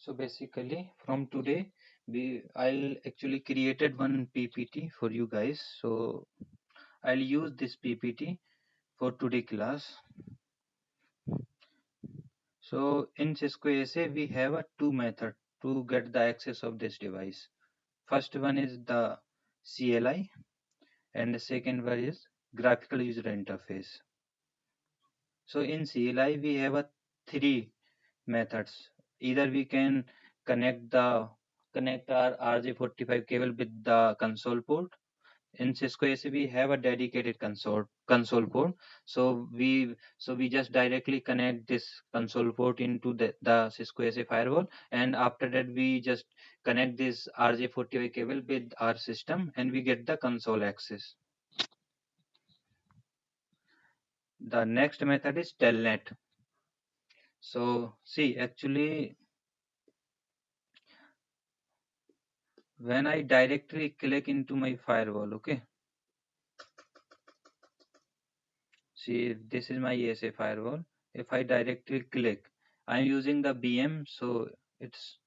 So basically from today I'll actually created one PPT for you guys. So I'll use this PPT for today class. So in Cisco SA we have a two method to get the access of this device. First one is the CLI and the second one is graphical user interface. So in CLI we have a three methods. Either we can connect our RJ45 cable with the console port. In Cisco AC we have a dedicated console port. So we just directly connect this console port into the Cisco AC firewall, and after that we just connect this RJ45 cable with our system and we get the console access. The next method is telnet. So see, actually when I directly click into my firewall, okay, see this is my ESA firewall. If I directly click, I'm using the BM, so it's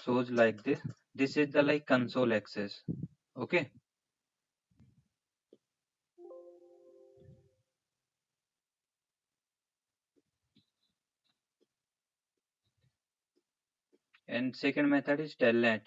shows like this. This is the like console access, okay. And second method is telnet.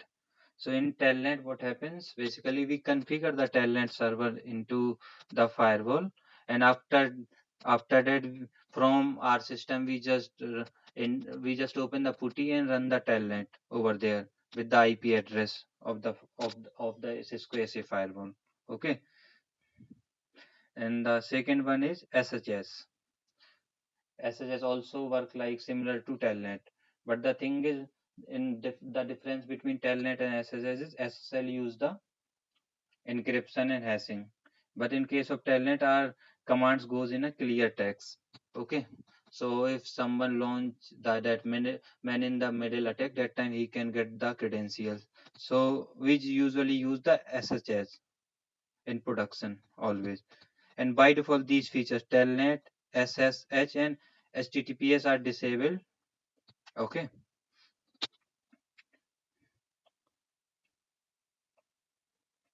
So in telnet, what happens? Basically, we configure the telnet server into the firewall, and after that, from our system, we just open the putty and run the telnet over there with the IP address of the Cisco SA firewall. Okay, and the second one is SHS. SHS also work like similar to telnet, but the thing is, the difference between telnet and SSH is SSL use the encryption and hashing, but in case of telnet our commands goes in a clear text. Okay, so if someone launch that man in the middle attack, that time he can get the credentials. So we usually use the SSH in production always, and by default these features telnet, SSH and HTTPS are disabled. Okay,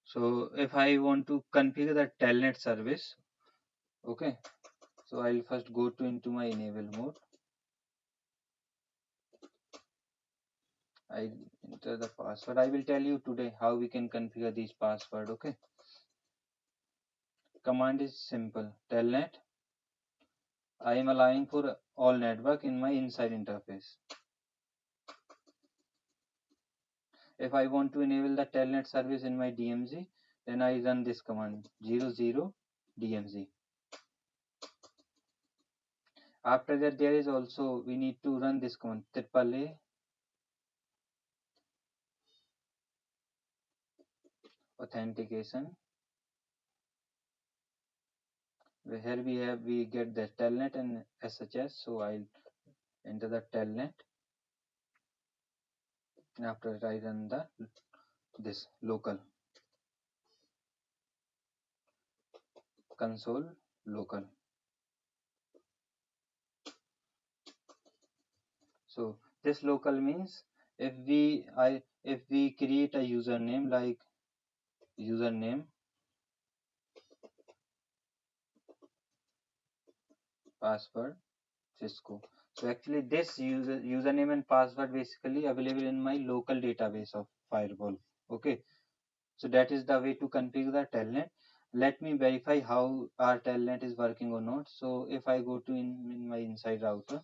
so if I want to configure the telnet service, okay, so I'll first go to into my enable mode. I enter the password. I will tell you today how we can configure these password. Okay, command is simple. Telnet. I am allowing for all network in my inside interface. If I want to enable the telnet service in my DMZ, then I run this command 00 DMZ. After that, there is also we need to run this command AAA authentication. Here we get the telnet and SHS. So I'll enter the telnet. And after that, I run the this local console local. So this local means if we create a username like username password Cisco. So actually this username and password basically available in my local database of firewall. Okay, so that is the way to configure the telnet. Let me verify how our telnet is working or not. So if I go to in my inside router,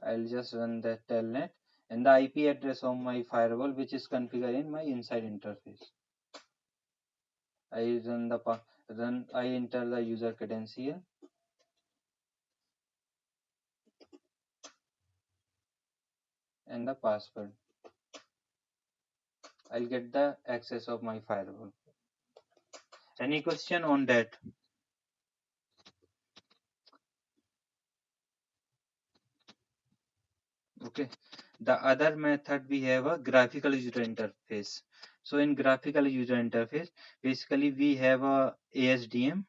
I'll just run that telnet and the IP address of my firewall which is configured in my inside interface. I I enter the user credential and the password. I'll get the access of my firewall. Any question on that? Okay. The other method we have a graphical user interface. So in graphical user interface, basically we have a ASDM,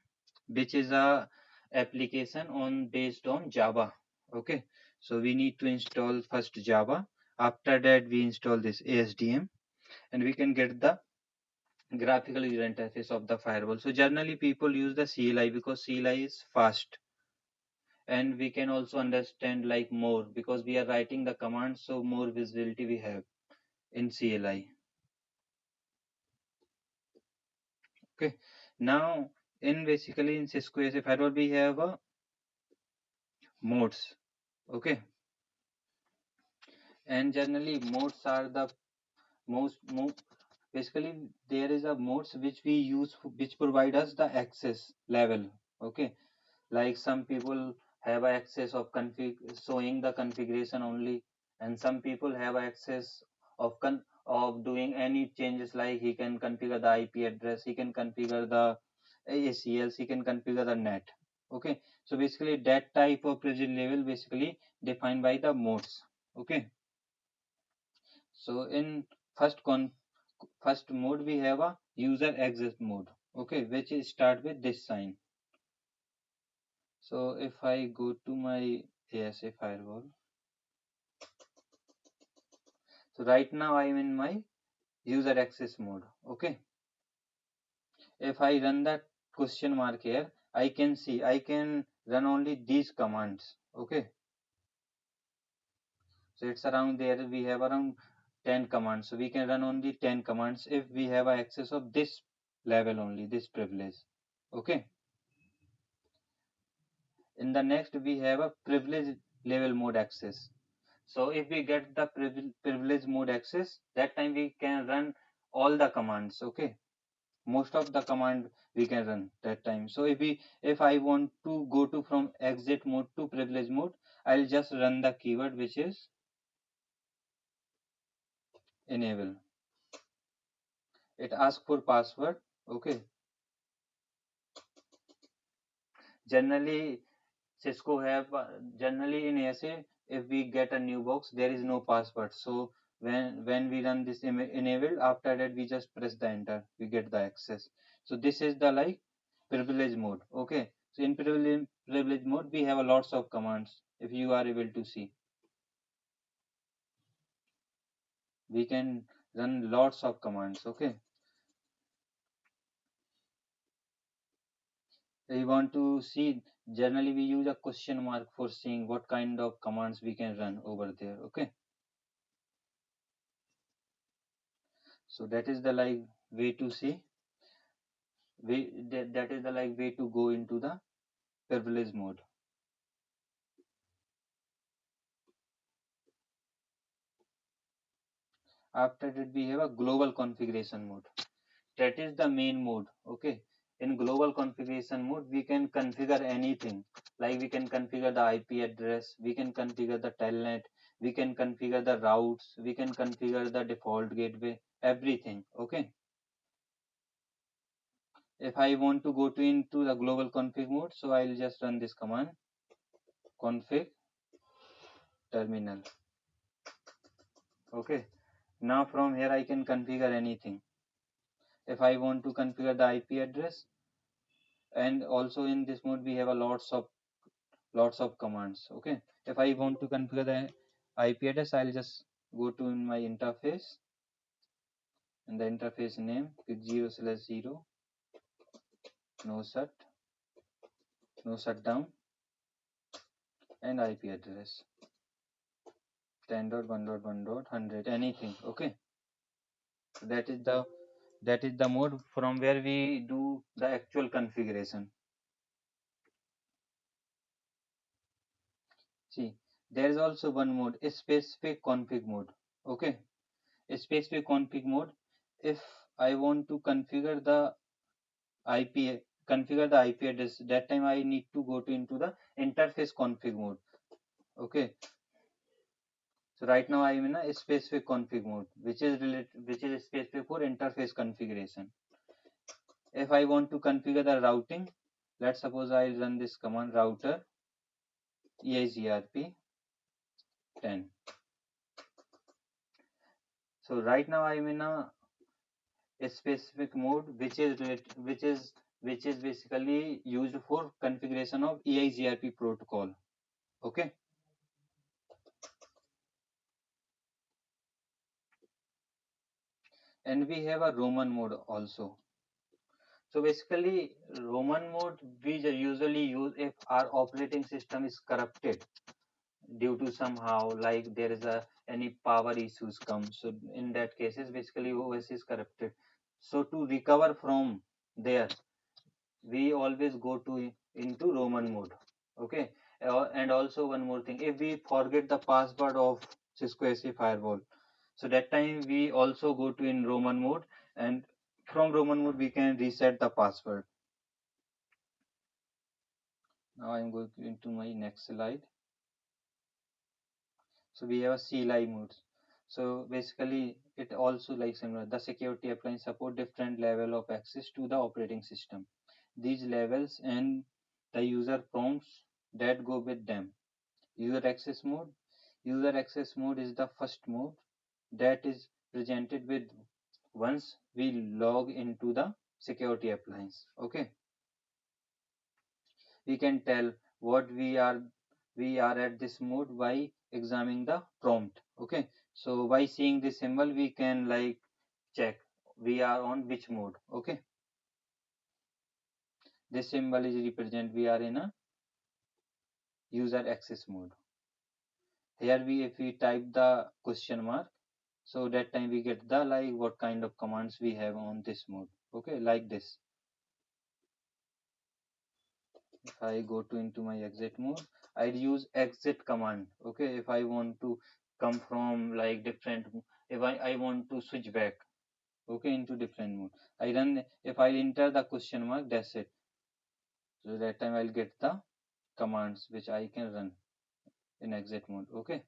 which is a application on based on Java. Okay. So we need to install first Java. After that, we install this ASDM, and we can get the graphical user interface of the firewall. So generally people use the CLI because CLI is fast, and we can also understand like more because we are writing the command, so more visibility we have in CLI. Okay, now in basically in Cisco ASA firewall we have a modes. Okay, and generally modes are the most basically there is a modes which we use which provide us the access level. Okay, like some people have access of showing the configuration only, and some people have access of of doing any changes, like he can configure the IP address, he can configure the ACLs, he can configure the net. Okay, so basically that type of privilege level basically defined by the modes. Okay, so in first first mode we have a user access mode. Okay, which is start with this sign. So if I go to my ASA firewall, so right now I am in my user access mode. Okay, if I run that question mark here, I can see I can run only these commands. Okay, so it's around there we have around 10 commands, so we can run only 10 commands if we have access of this level only, this privilege. Okay, in the next we have a privilege level mode access. So if we get the privilege mode access, that time we can run all the commands. Okay, most of the command we can run that time. So if I want to go to from exit mode to privilege mode, I'll just run the keyword which is enable. It asks for password. Okay, generally Cisco have generally in ASA, if we get a new box, there is no password. So when we run this enable, after that we just press the enter, we get the access. So this is the like privilege mode. Okay, so in privilege mode we have a lots of commands. If you are able to see, we can run lots of commands. Okay, we want to see, generally we use a question mark for seeing what kind of commands we can run over there. Okay, so that is the like way to see that is the like way to go into the privilege mode. After that we have a global configuration mode. That is the main mode. Okay, in global configuration mode we can configure anything, like we can configure the IP address, we can configure the telnet, we can configure the routes, we can configure the default gateway, everything. Okay, if I want to go to into the global config mode, so I'll just run this command config terminal. Okay, now from here I can configure anything. If I want to configure the IP address, and also in this mode we have a lots of commands. Okay, if I want to configure the IP address, I'll just go to in my interface, and the interface name is 0/0, no shut, no shutdown, and IP address 10.1.1.100, anything. Okay, so that is the mode from where we do the actual configuration. See, there is also one mode, a specific config mode. Okay, a specific config mode. If I want to IP configure the IP address, that time I need to go to into the interface config mode. Okay, so right now I am in a specific config mode, which is specific for interface configuration. If I want to configure the routing, let's suppose I run this command router EIGRP 10. So right now I am in a specific mode which is basically used for configuration of EIGRP protocol. Okay, and we have a Roman mode also. So basically, Roman mode we usually use if our operating system is corrupted due to somehow like there is a any power issues come. So in that cases, basically OS is corrupted. So to recover from there, we always go to into Roman mode. Okay, and also one more thing, if we forget the password of Cisco SE firewall, so that time we also go to in Roman mode, and from Roman mode we can reset the password. Now I'm going into my next slide. So we have a CLI modes. So basically it also like similar. The security appliance support different level of access to the operating system. These levels and the user prompts that go with them. User access mode. User access mode is the first mode that is presented with once we log into the security appliance. Okay, we can tell what we are at this mode by examining the prompt. Okay, so by seeing this symbol we can like check we are on which mode. Okay, this symbol is represent we are in a user access mode. Here we if we type the question mark, so that time we get the like what kind of commands we have on this mode. Okay, like this. If I go to into my exit mode, I'd use exit command. Okay, if I want to come from like different, if I want to switch back, okay, into different mode, I run, if I enter the question mark, that's it. So that time I'll get the commands which I can run in exit mode. Okay,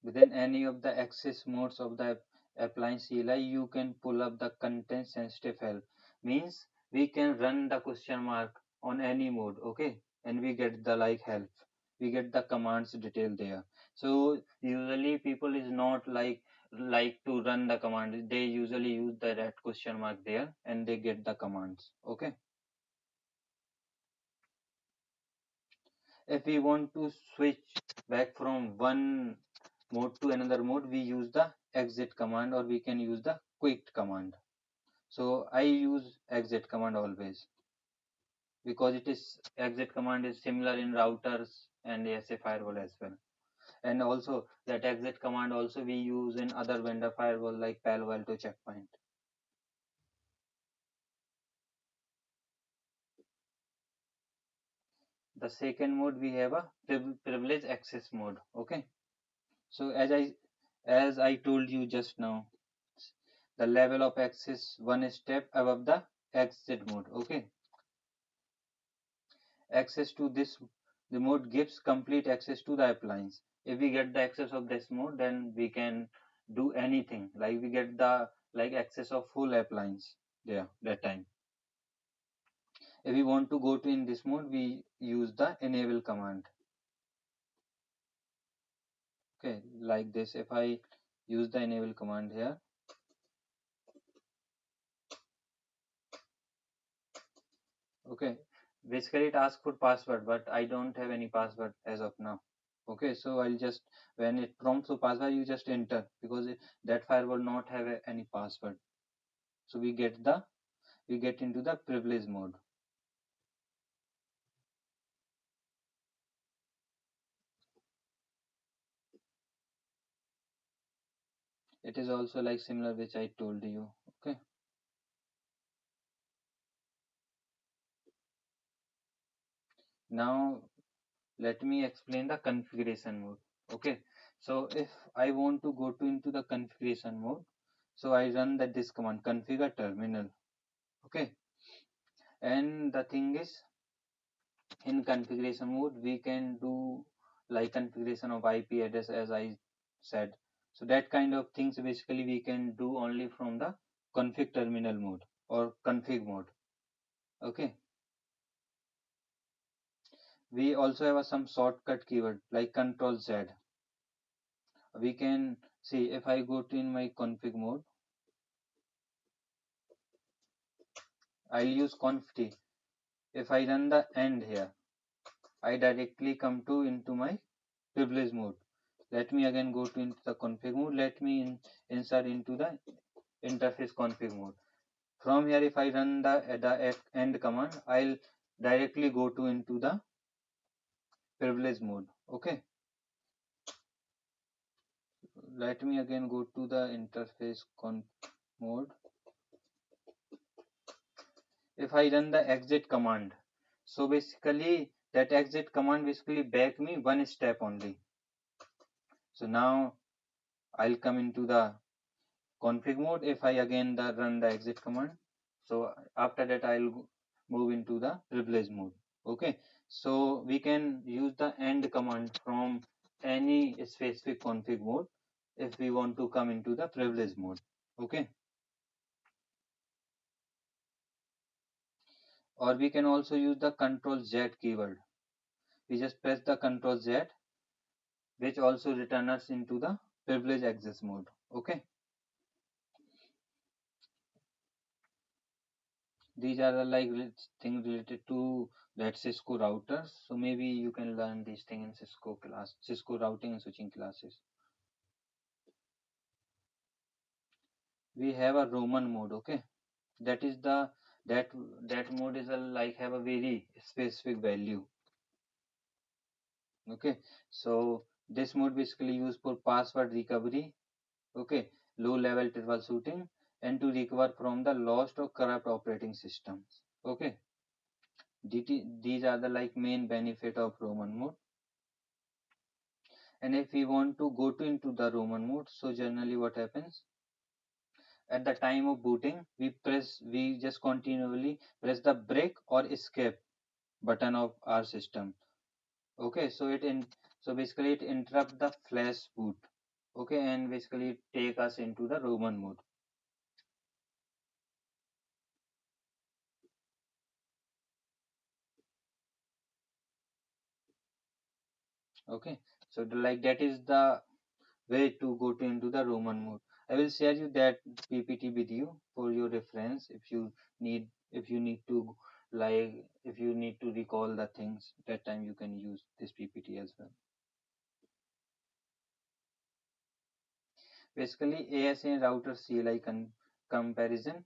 within any of the access modes of the appliance CLI, you can pull up the content sensitive help. Means we can run the question mark on any mode, okay? And we get the like help. We get the commands detail there. So usually people is not like to run the command. They usually use the that question mark there and they get the commands. Okay. If we want to switch back from one mode to another mode, we use the exit command or we can use the quit command. So I use exit command always because it is exit command is similar in routers and ASA firewall as well. And also that exit command also we use in other vendor firewall like Palo Alto Checkpoint. The second mode we have a privilege access mode. Okay. So as I told you just now, the level of access one step above the exit mode. Okay, access to this the mode gives complete access to the appliance. If we get the access of this mode, then we can do anything. Like we get the like access of full appliance there that time. If we want to go to in this mode, we use the enable command. Okay, like this. If I use the enable command here, okay, basically it asks for password, but I don't have any password as of now. Okay, so I'll just when it prompts for password, you just enter because that file will not have any password. So we get into the privilege mode. It is also like similar which I told you. Okay, now let me explain the configuration mode. Okay, so if I want to go to into the configuration mode, so I run that this command configure terminal. Okay, and the thing is in configuration mode we can do like configuration of IP address as I said. So that kind of things basically we can do only from the config terminal mode or config mode. Okay, we also have some shortcut keyword like control Z. We can see if I go to in my config mode, I'll use conft. If I run the end here, I directly come to into my privilege mode. Let me again go to into the config mode. Let me insert into the interface config mode. From here, if I run the end command, I'll directly go to into the privilege mode. Okay. Let me again go to the interface mode. If I run the exit command, so basically that exit command basically back me one step only. So now I'll come into the config mode. If I again run the exit command, so after that I'll move into the privilege mode. Okay, so we can use the end command from any specific config mode if we want to come into the privilege mode. Okay, or we can also use the control Z keyword. We just press the control Z, which also return us into the privilege access mode. Okay, these are the like things related to that Cisco routers. So maybe you can learn these things in Cisco class, Cisco routing and switching classes. We have a Roman mode. Okay, that is the that mode is a like have a very specific value. Okay, so this mode basically used for password recovery. Okay, low level troubleshooting and to recover from the lost or corrupt operating systems. Okay, these are the like main benefit of Roman mode. And if we want to go to into the Roman mode, so generally what happens at the time of booting, we just continually press the break or escape button of our system. Okay, so so basically it interrupt the flash boot. Okay, and basically it take us into the Roman mode. Okay, so like that is the way to go to into the Roman mode. I will share you that PPT with you for your reference if you need to like if you need to recall the things that time you can use this PPT as well. Basically ASA and router CLI comparison.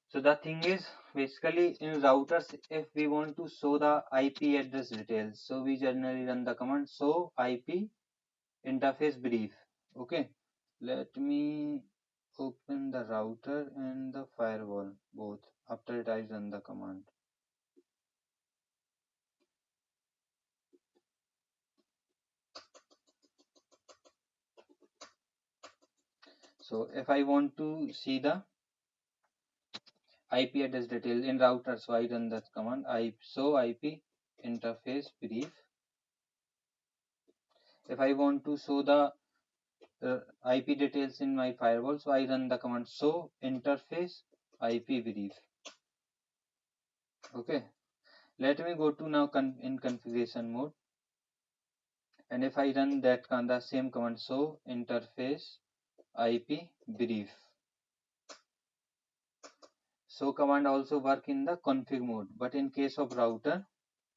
So the thing is basically in routers if we want to show the IP address details, so we generally run the command show IP interface brief. Okay, let me open the router and the firewall both. After it I run the command. So if I want to see the IP address detail in router, so I run that command I show IP interface brief. If I want to show the IP details in my firewall, so I run the command show interface IP brief. Okay, let me go to now in configuration mode. And if I run that the same command show interface IP brief. So command also work in the config mode, but in case of router,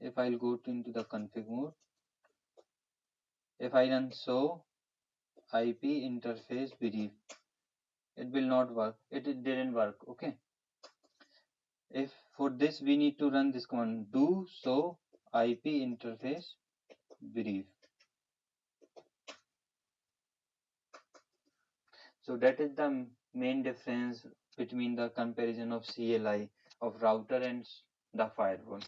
if I'll go into the config mode, if I run show IP interface brief, it will not work. It didn't work. Okay. If for this we need to run this command do show IP interface brief. So that is the main difference between the comparison of CLI of router and the firewall.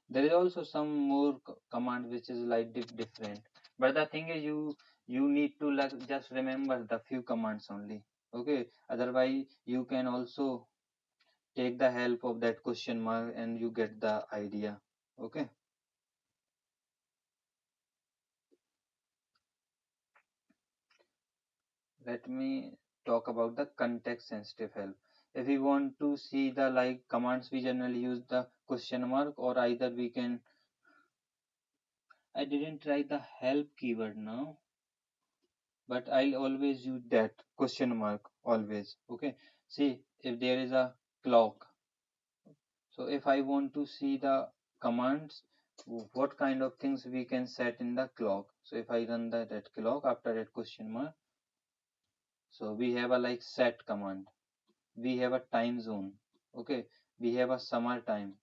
There is also some more command which is like different, but the thing is you need to like just remember the few commands only. Okay, otherwise you can also take the help of that question mark and you get the idea. Okay, let me talk about the context sensitive help. If we want to see the like commands, we generally use the question mark, or either we can, I didn't try the help keyword now, but I'll always use that question mark always. Okay, see if there is a clock, So if I want to see the commands, what kind of things we can set in the clock. So if I run that clock after that question mark, so we have a like set command. We have a time zone. Okay, we have a summer time.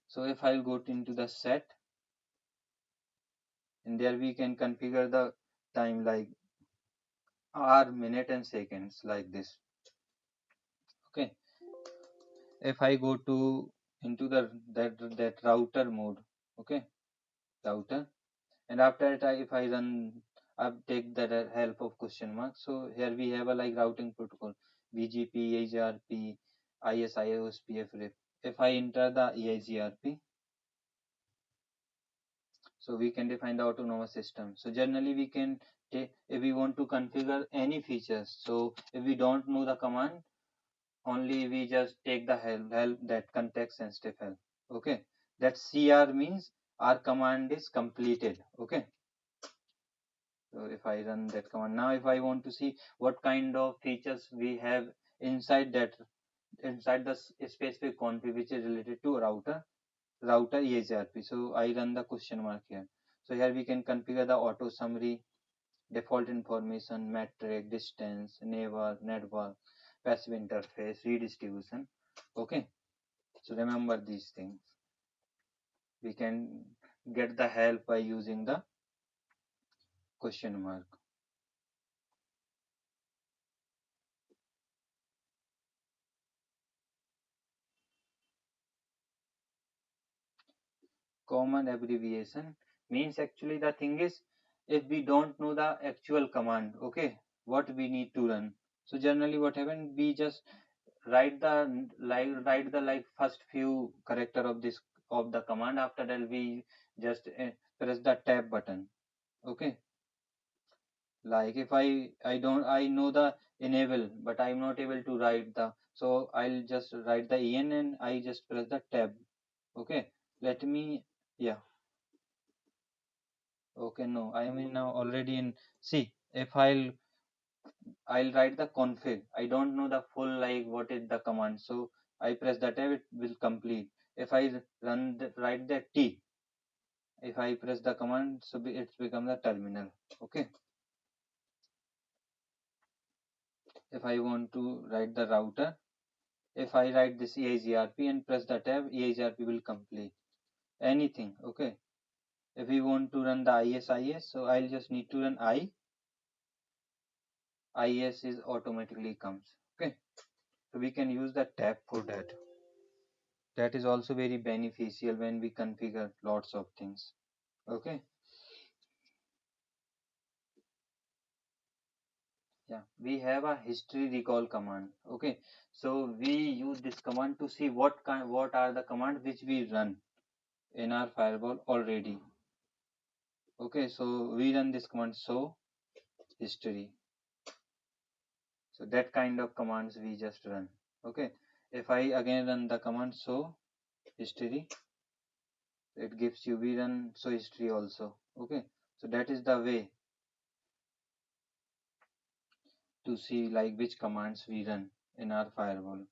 So if I'll go into the set, and there we can configure the time like hour, minute, and seconds like this. Okay, if I go to into the that router mode, okay, router, and after that if I run, I take the help of question mark. So here we have a like routing protocol, BGP, EIGRP, ISI, OSPF, RIP. If I enter the EIGRP, so we can define the autonomous system. So generally we can take, if we want to configure any features, so if we don't know the command, only we just take the help that context sensitive help. Okay, that CR means our command is completed. Okay, so if I run that command now, if I want to see what kind of features we have inside that, inside the specific config which is related to router EIGRP, so I run the question mark here. So here we can configure the auto summary, default information, metric, distance, neighbor, network, passive interface, redistribution. Okay, so remember these things. We can get the help by using the question mark. Common abbreviation means actually the thing is, if we don't know the actual command, okay, what we need to run. So generally what happens, we just write the like first few character of this of the command. After that we just press the tab button. Okay, like if I don't, I know the enable but I'm not able to write the, so I'll just write the en and I just press the tab. Okay, let me, yeah, okay, no, I am in now already in, see, if I'll write the config, I don't know the full like what is the command, so I press the tab, it will complete. If I write the T, if I press the command, so it's become the terminal. Okay, if I want to write the router, if I write this EIGRP and press the tab, EIGRP will complete anything. Okay, if we want to run the ISIS, so I'll just need to run IS is automatically comes. Okay, so we can use the tab for that. That is also very beneficial when we configure lots of things. Okay, yeah, we have a history recall command. Okay, so we use this command to see what are the commands which we run in our firewall already. Okay, so we run this command show history. So that kind of commands we just run. Okay, if I again run the command show history, it gives you, we run show history also. Okay, so that is the way to see like which commands we run in our firewall.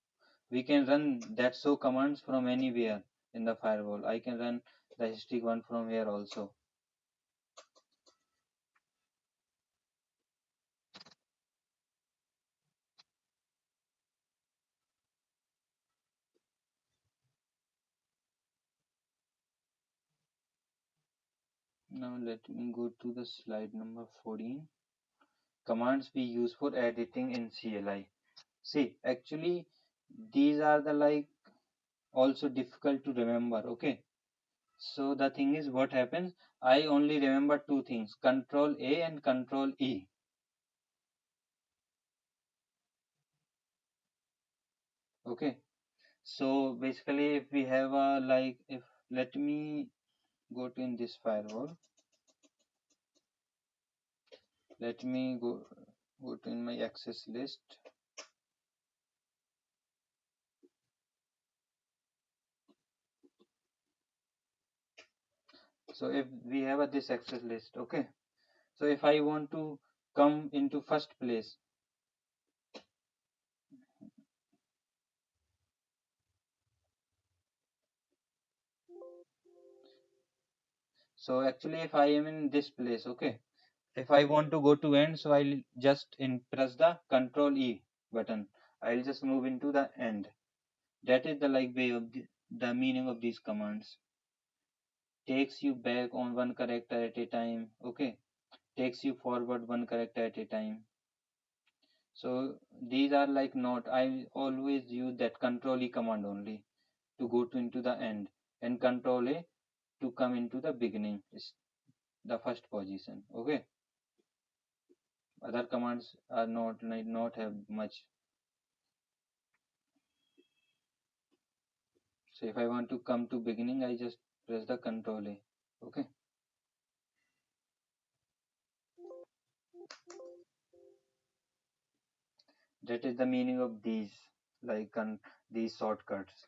We can run that show commands from anywhere in the firewall. I can run the history one from here also. Now let me go to the slide number 14. Commands we use for editing in CLI. See, actually these are the like also difficult to remember. Okay, so the thing is what happens, I only remember two things, control A and control E. Okay, so basically if we have a like, if let me go to in this firewall, let me go to in my access list. So if we have a this access list, okay, so if I want to come into first place, So actually if I am in this place, okay, if I want to go to end, so I'll just press the control E button. I'll just move into the end. That is the like way of the meaning of these commands. Takes you back on one character at a time, okay, takes you forward one character at a time. So these are like not, I always use that control E command only to go to into the end, and control A to come into the beginning is the first position, okay. Other commands are not have much. So if I want to come to beginning, I just press the control A, okay. That is the meaning of these, like these shortcuts.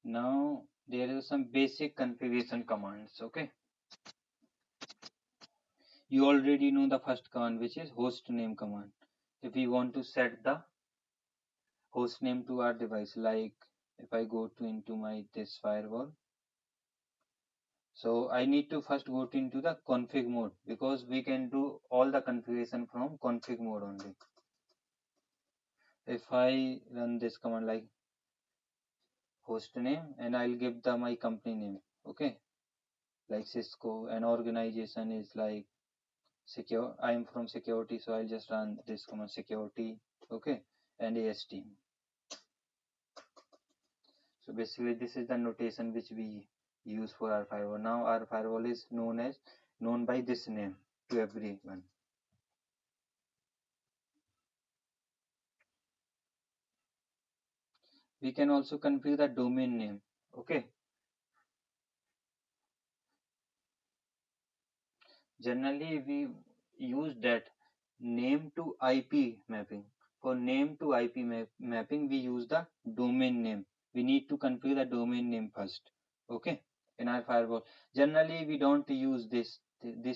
Now there is some basic configuration commands, okay. You already know the first command, which is host name command. If we want to set the host name to our device, like if I go to into my this firewall, so I need to first go to into the config mode, because we can do all the configuration from config mode only. If I run this command like host name, and I'll give the my company name, okay, like Cisco, and organization is like secure. I am from security, so I'll just run this command security, okay, and AST. So basically this is the notation which we use for our firewall. Now our firewall is known by this name to everyone. We can also configure the domain name, okay. Generally we use that name to IP mapping. For name to IP mapping, we use the domain name. We need to configure the domain name first, okay, in our firewall. Generally we don't use this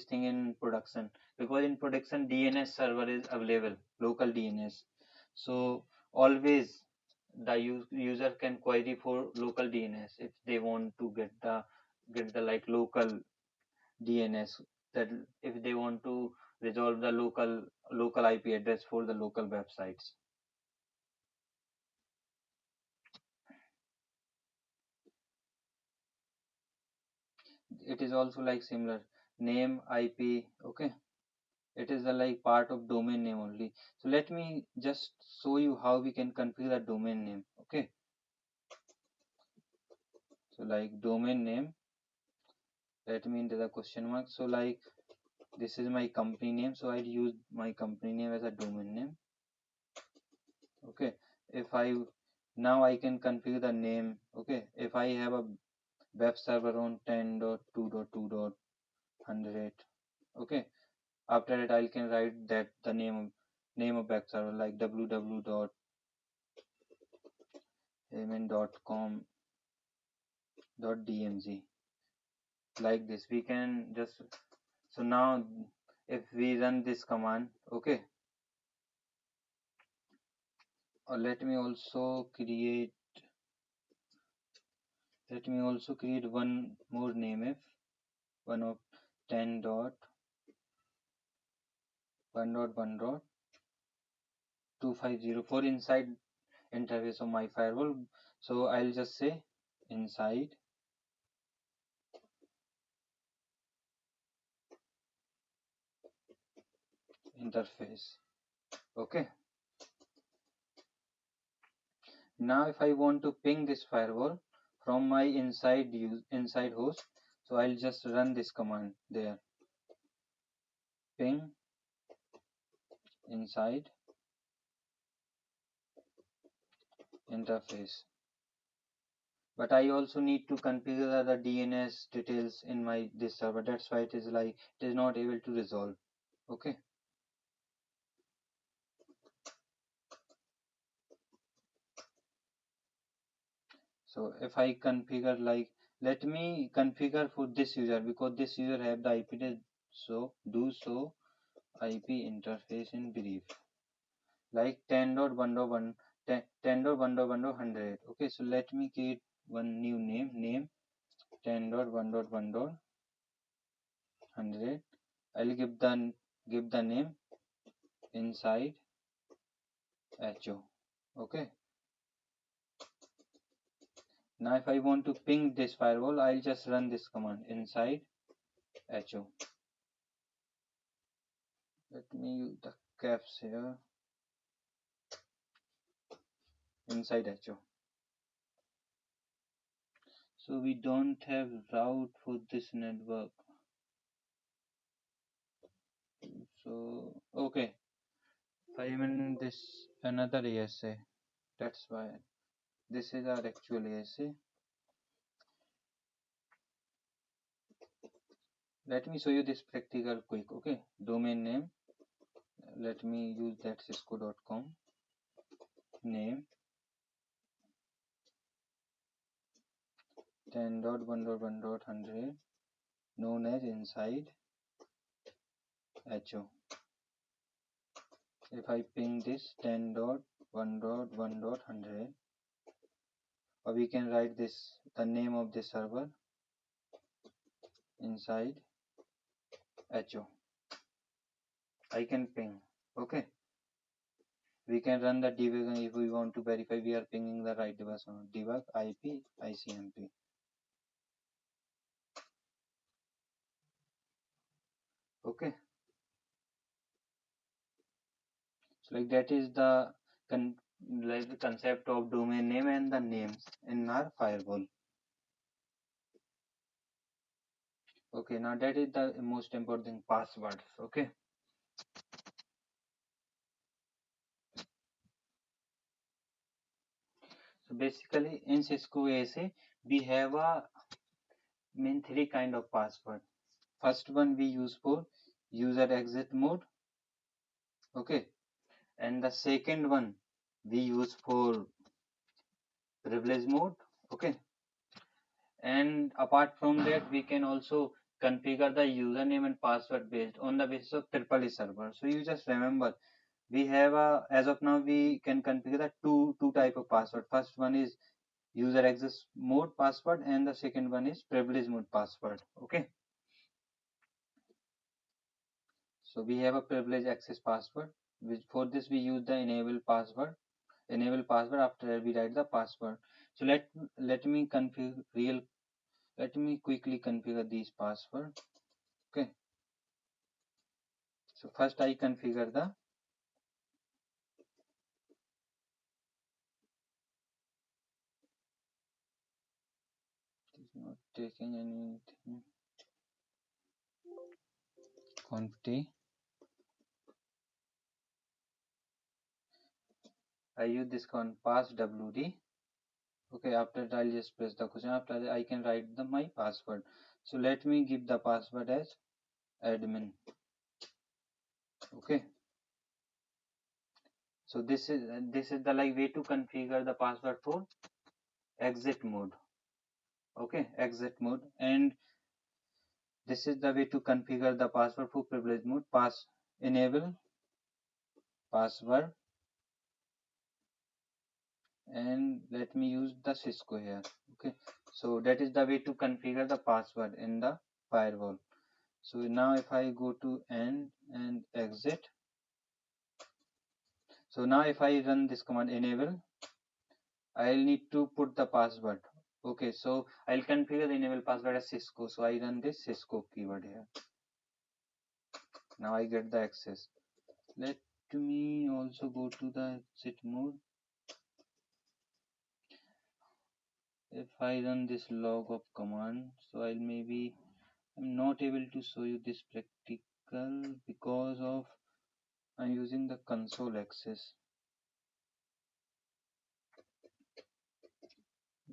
thing in production, because in production DNS server is available, local DNS. So always the user can query for local DNS if they want to get the like local DNS, that if they want to resolve the local IP address for the local websites. It is also like similar name IP, okay. It is a like part of domain name only. So let me just show you how we can configure a domain name, okay. So like domain name, let me enter the question mark. So like this is my company name, so I'll use my company name as a domain name, okay. If I now I can configure the name, okay. If I have a web server on 10.2.2.100, okay. After that I can write that the name of web server like www.amen.com.dmz, like this we can just. So now if we run this command, okay, or let me also create one more name, if one of 10.1.1.250 for inside interface of my firewall. So I'll just say inside interface, okay. Now if I want to ping this firewall from my inside host, so I'll just run this command there, ping inside interface. But I also need to configure the DNS details in my this server. That's why it is like it is not able to resolve, okay. So if I configure like, let me configure for this user, because this user have the IP address. So do so IP interface in brief, like 10.1.1 10.1.1.100, okay. So let me create one new name 10.1.1.100. I'll give the name inside HO. Okay. Now if I want to ping this firewall, I'll just run this command inside HO. Let me use the caps here. Inside HO. So we don't have route for this network. So okay, I'm in this another ASA. That's why this is our actual ASA. Let me show you this practical quick. Okay, domain name. Let me use that cisco.com name 10.1.1.100 known as inside HO. If I ping this 10.1.1.100, or we can write this the name of the server inside HO. I can ping. Okay. We can run the debug if we want to verify we are pinging the right device or not. Debug IP ICMP. Okay. So like that is the concept of domain name and the names in our firewall. Okay, now that is the most important thing, passwords. Okay. So basically in Cisco ASA we have a main three kind of password. First one we use for user exit mode. Okay. And the second one we use for privilege mode. Okay. And apart from that we can also configure the username and password based on the basis of triple server. So you just remember we have a, as of now we can configure the two type of password. First one is user access mode password and the second one is privilege mode password. Okay, so we have a privilege access password, which for this we use the enable password. After we write the password. So let me configure let me quickly configure these password. Okay, so first I configure the not taking anything conft. I use this command pass wd. Okay, after that I'll just press the question. After that I can write my password. So let me give the password as admin. Okay, so this is the like way to configure the password for exit mode. Okay, exit mode. And this is the way to configure the password for privilege mode. Enable password, and let me use the Cisco here. Okay, so that is the way to configure the password in the firewall. So now if I go to end and exit, so now if I run this command enable, I'll need to put the password. Okay, so I'll configure the enable password as Cisco. So I run this Cisco keyword here. Now I get the access. Let me also go to the exit mode. If I run this log of command, so I'm not able to show you this practical because of I'm using the console access.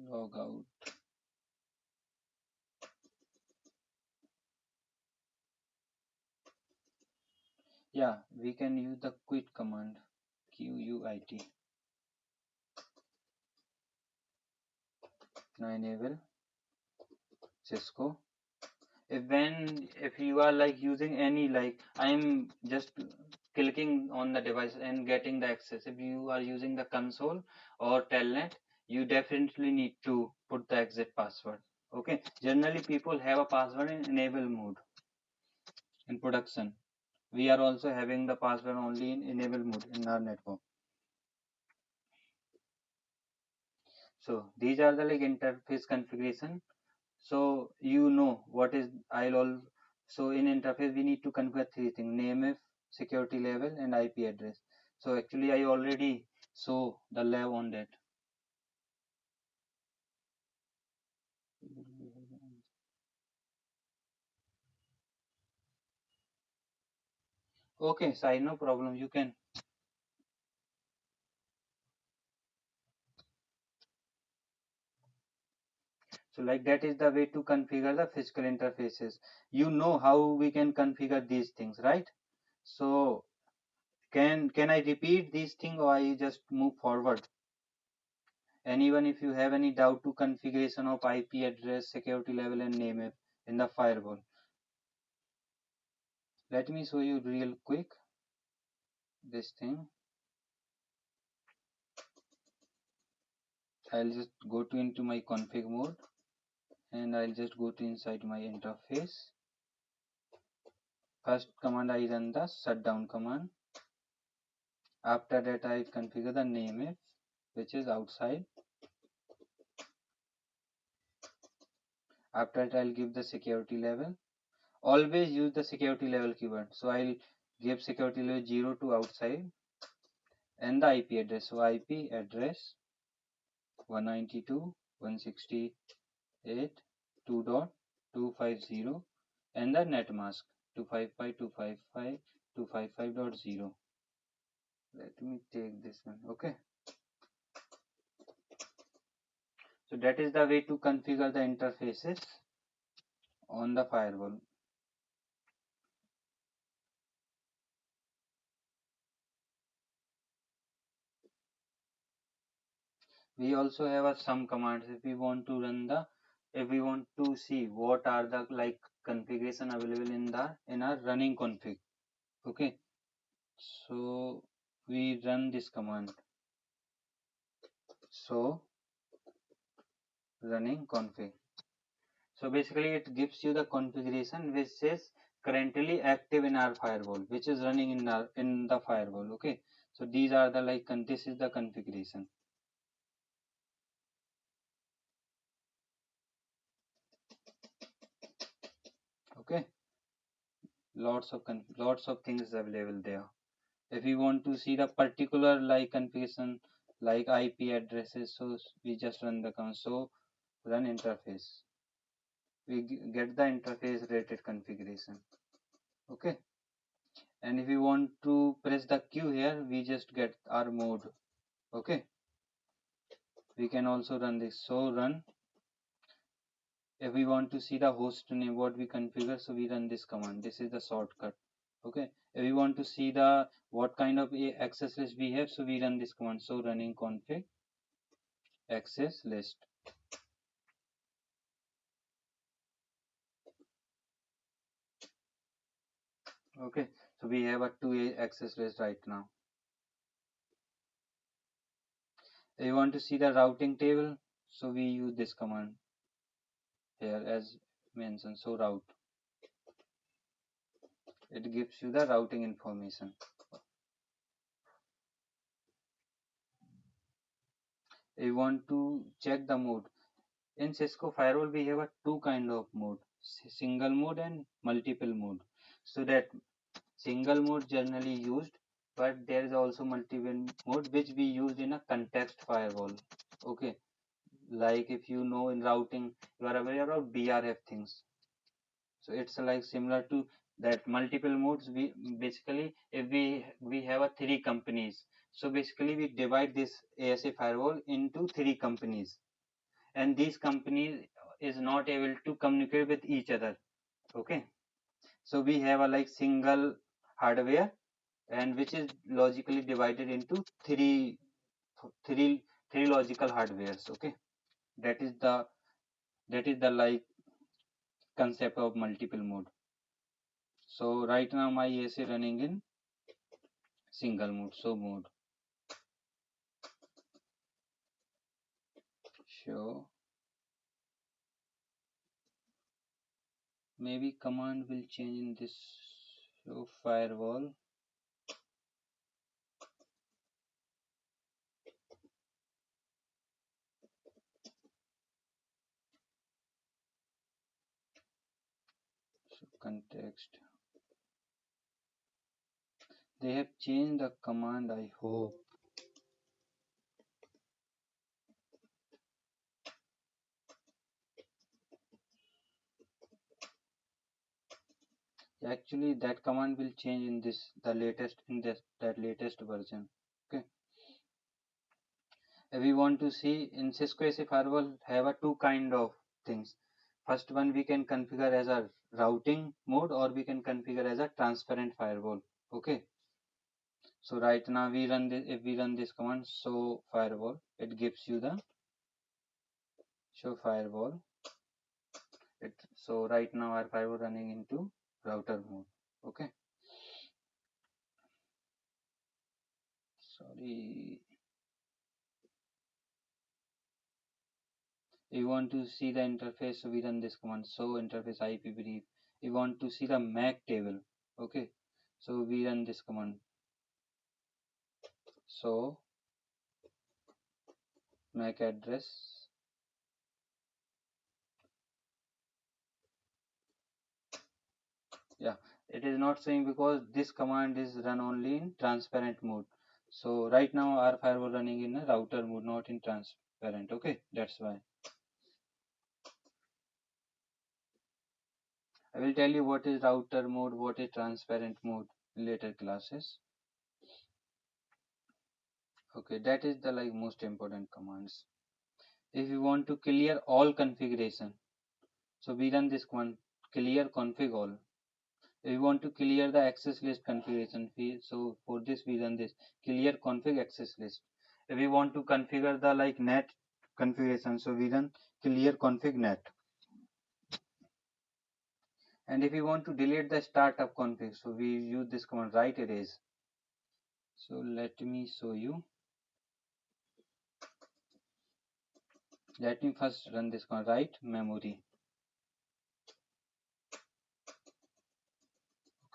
Log out. Yeah, we can use the quit command, QUIT. Now enable Cisco. If you are like using any, like I'm just clicking on the device and getting the access. If you are using the console or telnet, you definitely need to put the exit password. Okay, generally people have a password in enable mode. In production, we are also having the password only in enable mode in our network. So these are the like interface configuration. So you know what is so in interface we need to configure three things: name, if, security level, and IP address. So actually I already saw the lab on that. Okay, Sai, no problem. You can. So like that is the way to configure the physical interfaces. You know how we can configure these things, right? So can I repeat these things or I just move forward? Anyone, if you have any doubt to configuration of IP address, security level, and name if in the firewall, let me show you real quick this thing. I'll just go to into my config mode and I'll just go to inside my interface. First command I run the shutdown command. After that I configure the name if, which is outside. After that I'll give the security level. Always use the security level keyword. So I'll give security level 0 to outside and the IP address. So IP address 192.168.2.250 and the net mask 255.255.255.0. Let me take this one. Okay, so that is the way to configure the interfaces on the firewall. We also have some commands if we want to run the, if we want to see what are the like configuration available in our running config. Okay, so we run this command. So running config. So basically it gives you the configuration which is currently active in our firewall, which is running in the firewall. Okay, so these are the like this is the configuration. Okay, lots of things available there. If we want to see the particular like configuration like IP addresses, so we just run the command. So run interface, we get the interface related configuration. Okay, and if we want to press the Q here, we just get our mode. Okay, we can also run this. So run, if we want to see the host name what we configure, so we run this command. This is the shortcut. Okay, if we want to see the what kind of access list we have, so we run this command. So running config access list. Okay, so we have a 2 access list right now. If you want to see the routing table, so we use this command here as mentioned. So route, it gives you the routing information. If you want to check the mode, in Cisco firewall we have a two kind of mode, single mode and multiple mode. So that single mode generally used, but there is also multiple mode which we use in a context firewall. Okay, like if you know in routing you are aware of BRF things, so it's like similar to that multiple modes. We basically, if we have a three companies, so basically we divide this ASA firewall into three companies, and these companies is not able to communicate with each other. Okay, so we have a like single hardware and which is logically divided into three three logical hardwares. Okay, that is the like concept of multiple mode. So right now my ASA running in single mode. So mode, show, maybe command will change in this, show firewall. So context, they have changed the command, I hope. Actually that command will change in this, the latest, in this, that latest version. Okay, we want to see in Cisco AC firewall have a two kind of things. First one we can configure as a routing mode, or we can configure as a transparent firewall. Okay, so right now we run this, if we run this command show firewall, it gives you the show firewall. So right now our firewall running into router mode. Okay, sorry. If you want to see the interface, so we run this command show interface IP brief. We want to see the MAC table. Okay, so we run this command so MAC address. Yeah, it is not showing because this command is run only in transparent mode. So right now our firewall running in a router mode, not in transparent. Okay, that's why. I will tell you what is router mode, what is transparent mode in later classes. Okay, that is the like most important commands. If you want to clear all configuration, so we run this command clear config all. If we want to clear the access list configuration, so for this we run this clear config access list. If we want to configure the like net configuration, so we run clear config net. And if we want to delete the startup config, so we use this command write erase. So let me show you. Let me first run this command write memory.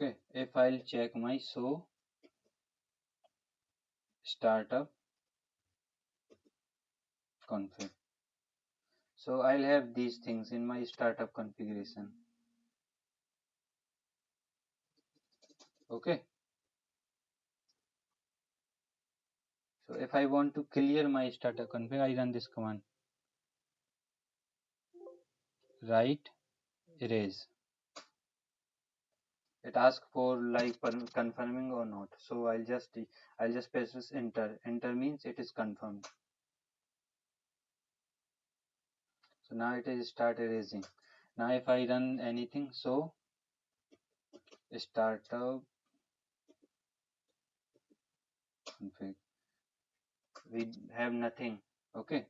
Okay, if I'll check my show startup config, so I'll have these things in my startup configuration. Okay, so if I want to clear my startup config, I run this command write erase. It asks for like confirming or not, so I'll just press this enter. Enter means it is confirmed. So now it is start erasing. Now if I run anything, so startup config, we have nothing. Okay,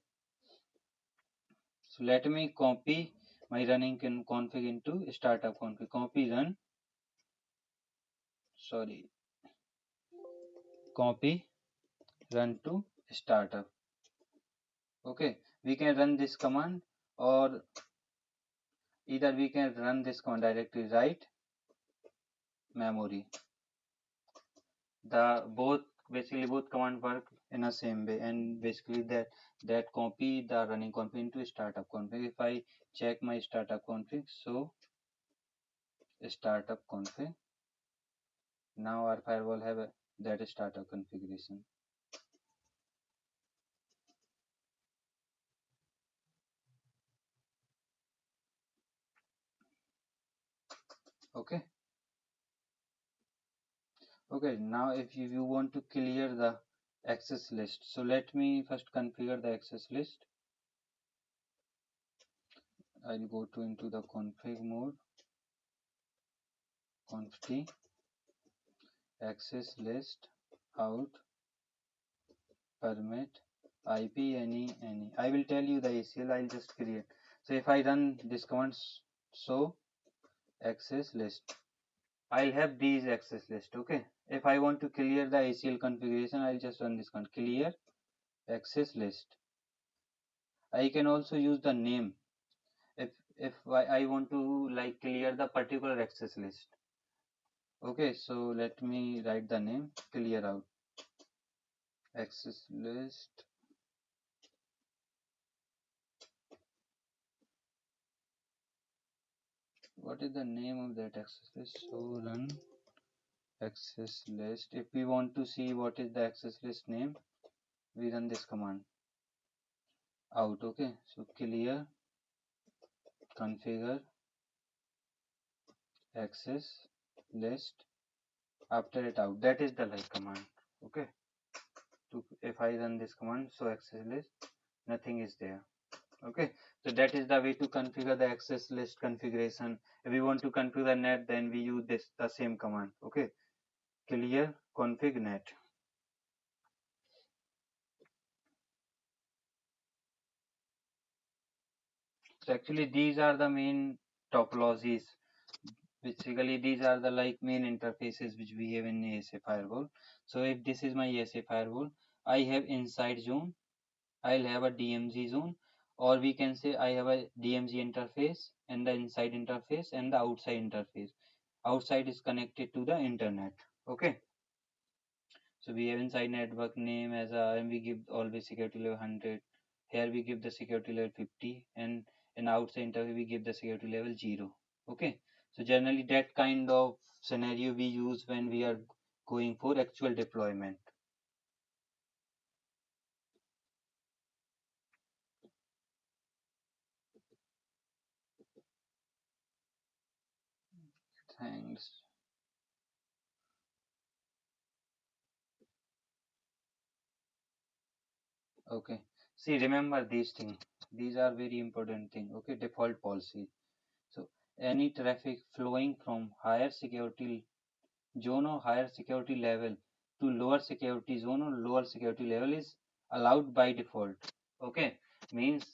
so let me copy my running config into startup config. Copy run, sorry, copy run to startup. Okay, we can run this command, or either we can run this command directly write memory. The both, basically both command work in a same way, and basically that copy the running config into startup config. If I check my startup config, so startup config, now our firewall have that startup configuration. Okay, okay, now if you want to clear the access list, so let me first configure the access list. I'll go to into the config mode, conft access list out permit IP any. I will tell you the ACL, I'll just create. So if I run this command so access list, I'll have these access list. Okay, if I want to clear the ACL configuration, I'll just run this command clear access list. I can also use the name if I want to like clear the particular access list. Okay, so let me write the name, clear out access list. What is the name of that access list? So run access list. If we want to see what is the access list name, we run this command out. Okay, so clear configure access list, after it out. That is the like command. Okay, to if I run this command, so access list nothing is there. Okay, so that is the way to configure the access list configuration. If we want to configure net, then we use this the same command. Okay, clear config net. So actually these are the main topologies. Basically these are the like main interfaces which we have in ASA firewall. So if this is my ASA firewall, I have inside zone, I'll have a DMZ zone, or we can say I have a DMZ interface and the inside interface and the outside interface. Outside is connected to the internet. Okay, so we have inside network name as a, and we give always security level 100. Here we give the security level 50, and in outside interface we give the security level 0. Okay, so generally that kind of scenario we use when we are going for actual deployment. Thanks. Okay, see, remember these things. These are very important thing. Okay, default policy. So any traffic flowing from higher security zone or higher security level to lower security zone or lower security level is allowed by default. Okay, means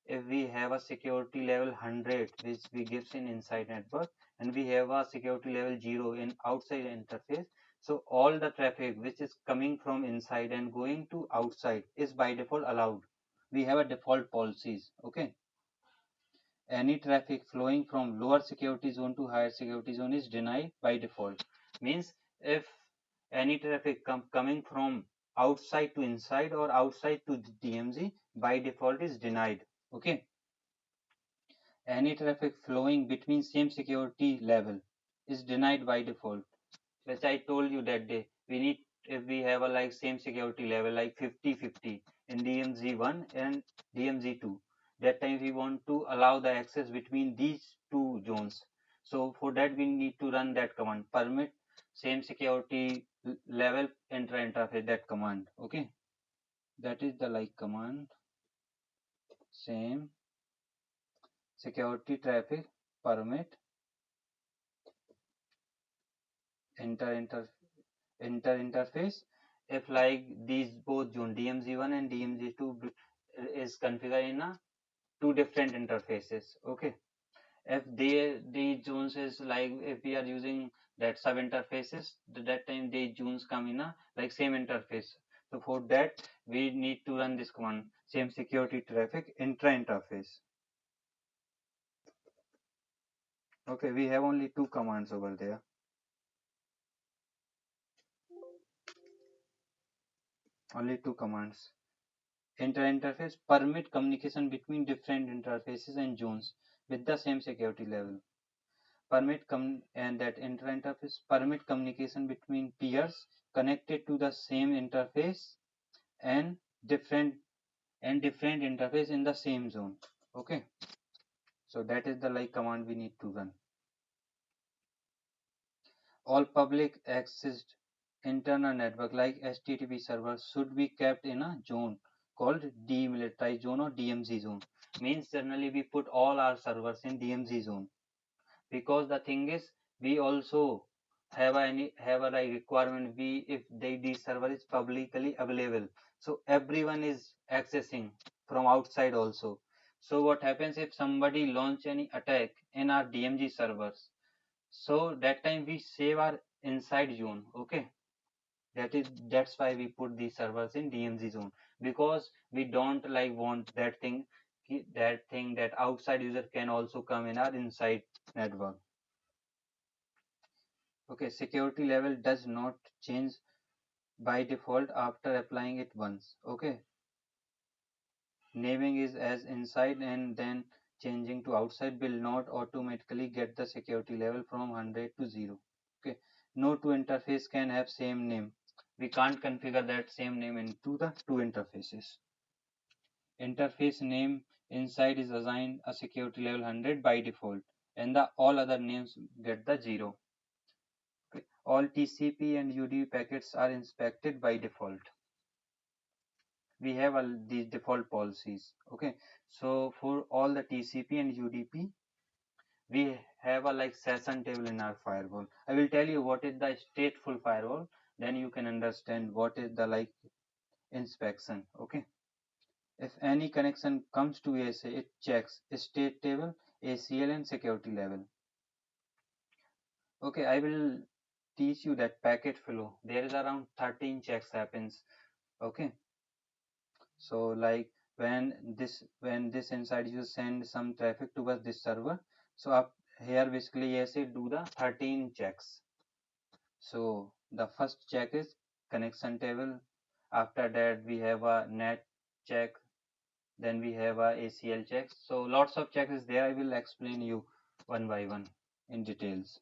if we have a security level 100 which we gives in inside network, and we have a security level 0 in outside interface, so all the traffic which is coming from inside and going to outside is by default allowed. We have a default policies. Okay, any traffic flowing from lower security zone to higher security zone is denied by default. Means if any traffic coming from outside to inside or outside to DMZ, by default is denied. Okay, any traffic flowing between same security level is denied by default, which I told you that day. We need, if we have a like same security level like 50-50 in DMZ1 and DMZ2, that time we want to allow the access between these two zones. So for that we need to run that command, permit same security level intra interface, that command. Okay, that is the like command, same security traffic permit inter interface. If like these both zone DMZ1 and DMZ2 is configured in a two different interfaces. Okay, if the zones is like, if we are using that sub interfaces, that time the zones come in a like same interface. So for that we need to run this command, same security traffic intra interface. Okay, we have only two commands over there. Only two commands. Inter-interface permit communication between different interfaces and zones with the same security level. And that inter-interface permit communication between peers connected to the same interface and different different interface in the same zone. Okay, so that is the like command we need to run. All public access internal network like HTTP servers should be kept in a zone called demilitarized zone or DMZ zone. Means generally we put all our servers in DMZ zone, because the thing is we also have a like requirement, we if the server is publicly available, so everyone is accessing from outside also. So what happens if somebody launch any attack in our DMZ servers, so that time we save our inside zone. Okay, that's why we put these servers in DMZ zone, because we don't like want that thing that thing that outside user can also come in our inside network. Okay, security level does not change by default after applying it once. Okay, naming is as inside and then changing to outside will not automatically get the security level from 100 to 0. Okay, no two interface can have same name. We can't configure that same name into the two interfaces. Interface name inside is assigned a security level 100 by default, and the all other names get the 0. Okay. All TCP and UDP packets are inspected by default. We have all these default policies. Okay, so for all the TCP and UDP, we have a like session table in our firewall. I will tell you what is the stateful firewall, then you can understand what is the like inspection. Okay, if any connection comes to ASA, it checks state table, ACL, and security level. Okay, I will teach you that packet flow. There is around 13 checks happens. Okay, so like when this inside you send some traffic towards this server, so up here basically ASA do the 13 checks. So the first check is connection table. After that we have a net check. Then we have a ACL check. So lots of checks is there. I will explain you one by one in details.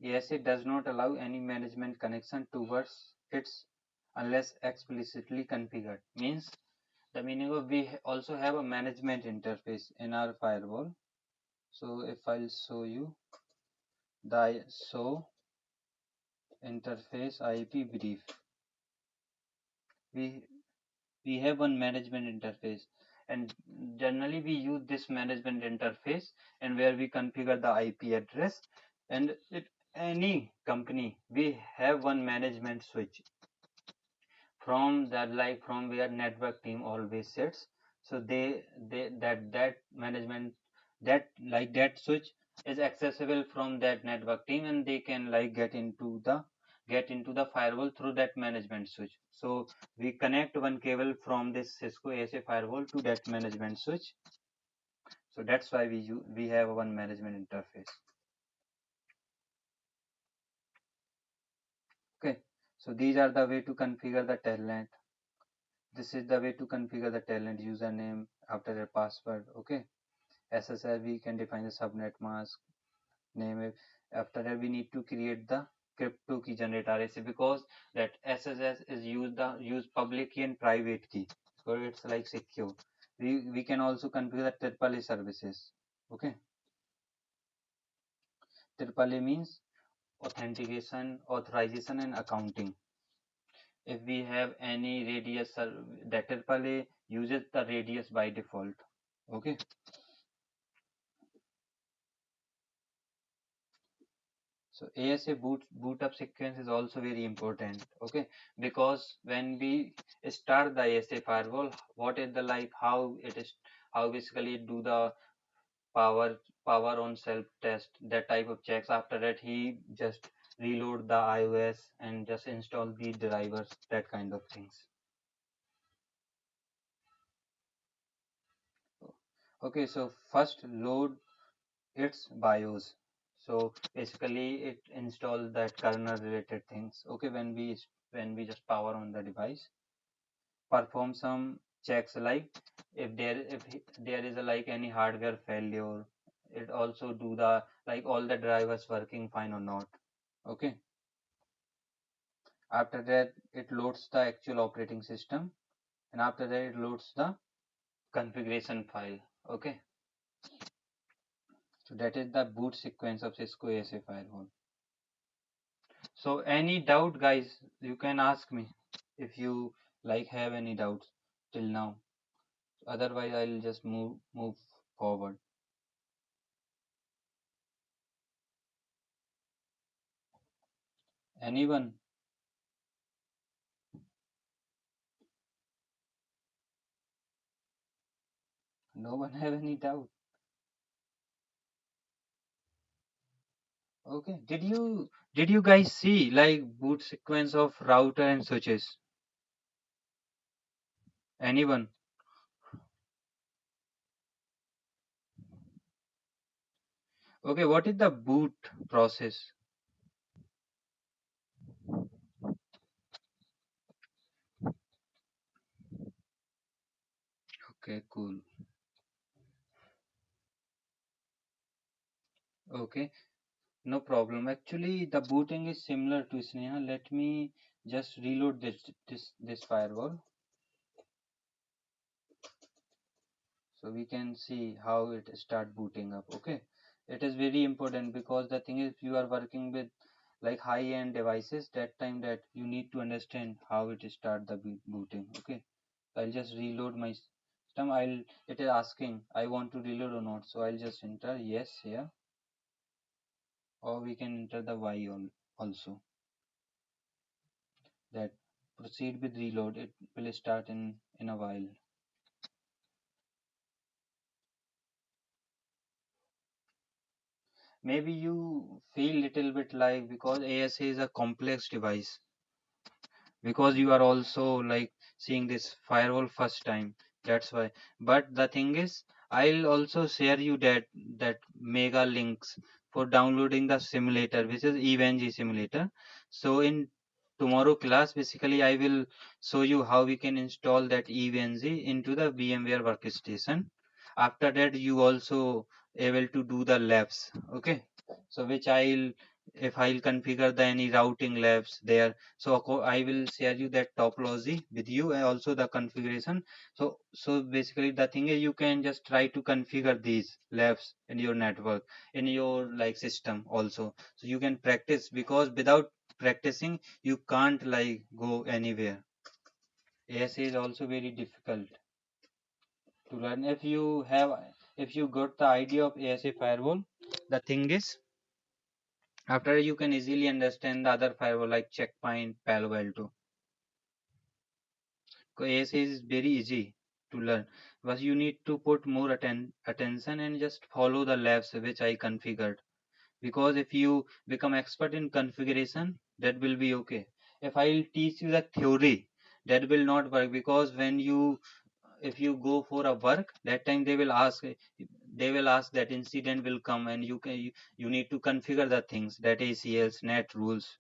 ASA does not allow any management connection towards its unless explicitly configured. Means the meaning of we also have a management interface in our firewall. So if I'll show you the interface IP brief, we we have one management interface, and generally we use this management interface and where we configure the IP address, and if any company we have one management switch from that like from where network team always sits. So they that management that switch is accessible from that network team, and they can like get into the firewall through that management switch. So we connect one cable from this Cisco ASA firewall to that management switch. So that's why we have one management interface. Okay, so these are the way to configure the telnet. This is the way to configure the telnet username after a password. Okay, SSL we can define the subnet mask name it. After that we need to create the crypto key generator RSA, because that SSS is use public key and private key, so it's like secure. We can also configure the triple A services. Okay, triple A means authentication, authorization, and accounting. If we have any radius, that triple A uses the radius by default. Okay, so ASA boot up sequence is also very important. Okay, because when we start the ASA firewall, what is the like how it is, how basically do the power on self test, that type of checks. After that he just reload the iOS and just install the drivers, that kind of things. Okay, so first load its BIOS. So basically it installs that kernel related things. Okay, when we just power on the device, perform some checks like if there is a like any hardware failure, it also do the like all the drivers working fine or not. Okay, after that it loads the actual operating system, and after that it loads the configuration file. Okay, so that is the boot sequence of Cisco ASA firewall. So any doubt guys, you can ask me if you like have any doubts till now. Otherwise I'll just move forward. Anyone? No one have any doubt? Okay. Did you guys see like boot sequence of router and switches? Anyone? Okay, what is the boot process? Okay, cool. Okay, no problem. Actually, the booting is similar to Sneha. Let me just reload this firewall so we can see how it start booting up. Okay, it is very important because the thing is you are working with like high-end devices. That time that you need to understand how it start the booting. Okay, I'll just reload my system. It is asking I want to reload or not. So I'll just enter yes here, or we can enter the Y also. That proceed with reload. It will start in a while. Maybe you feel little bit like because ASA is a complex device, because you are also like seeing this firewall first time, that's why. But the thing is, I'll also share you that mega links for downloading the simulator, which is EVNG simulator. So in tomorrow class, basically I will show you how we can install that EVNG into the VMware workstation. After that you also able to do the labs. Okay, so which if I'll configure the any routing labs there. So I will share you that topology with you and also the configuration. So basically the thing is you can just try to configure these labs in your network, in your like system also. So you can practice, because without practicing you can't like go anywhere. ASA is also very difficult to learn. If you got the idea of ASA firewall, the thing is after you can easily understand the other firewall like Checkpoint, Palo Alto. ASA is very easy to learn, but you need to put more attention and just follow the labs which I configured. Because if you become expert in configuration, that will be okay. If I'll teach you the theory, that will not work, because when you if you go for a work, that time they will ask that incident will come, and you need to configure the things, that ACLs, net rules.